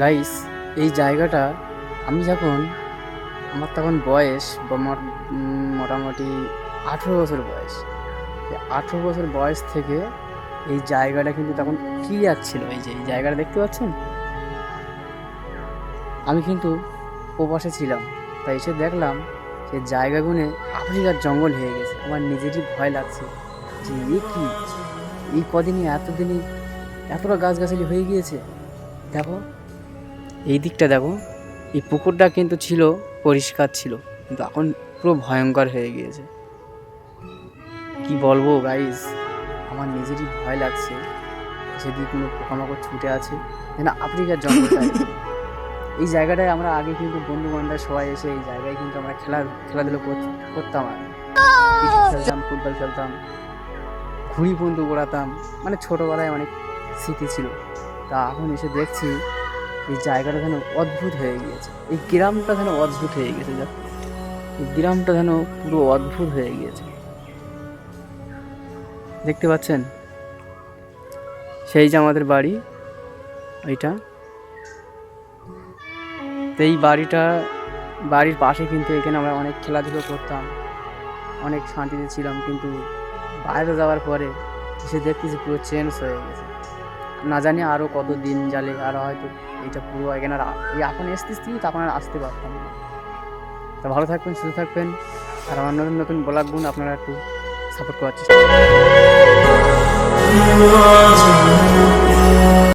Guys, এই জায়গাটা আমি যখন আমার তখন বয়স মোটামুটি 18 বছর বয়স। এই 18 বছর বয়স থেকে এই জায়গাটা কিন্তু তখন ক্লিয়ার ছিল। এই যে এই জায়গাটা দেখতে পাচ্ছেন, আমি কিন্তু প্রবাসে ছিলাম, তাই এসে দেখলাম যে জায়গাগুলো আফ্রিকার জঙ্গল হয়ে গেছে। আমার নিজেরই ভয় লাগছে যে কি এই কদিনই এতদিনই এতটা গাছগাছালি হয়ে গিয়েছে। দেখো, এই দিকটা দেখো, এই পুকুরটা কিন্তু ছিল পরিষ্কার ছিল, কিন্তু এখন পুরো ভয়ঙ্কর হয়ে গিয়েছে। কি বলবো গাইস, আমার নিজেরই ভয় লাগছে যদি কোনো পোকামাকড় ছুটে আছে যেন আফ্রিকার জঙ্গলটায়। এই জায়গাটায় আমরা আগে কিন্তু বন্ধু বান্ধব সবাই এসে এই জায়গায় কিন্তু আমরা খেলাধুলো করতাম। আগে ক্রিকেট খেলতাম, ফুটবল খেলতাম, ঘুড়ি বন্ধু ওড়াতাম, মানে ছোটোবেলায় অনেক স্মৃতি ছিল। তা এখন এসে দেখছি এই জায়গাটা যেন অদ্ভুত হয়ে গিয়েছে, এই গ্রামটা যেন অদ্ভুত হয়ে গেছে। এই গ্রামটা যেন পুরো অদ্ভুত হয়ে গিয়েছে, দেখতে পাচ্ছেন? সেই যে আমাদের বাড়ি ওইটা, তো এই বাড়ির পাশে কিন্তু এখানে আমরা অনেক খেলাধুলো করতাম, অনেক শান্তিতে ছিলাম। কিন্তু বাইরে যাওয়ার পরে এসে দেখতেছি পুরো চেঞ্জ হয়ে গেছে। না জানি আরও কত দিন যালে আরও হয়তো এইটা পুরো এখানে এই এখন এসতেছি, তখন আর আসতে পারতাম না। তো ভালো থাকবেন, সুস্থ থাকবেন, আর আমার নতুন নতুন ব্লগগুলো আপনারা একটু সাপোর্ট করার চেষ্টা করবেন।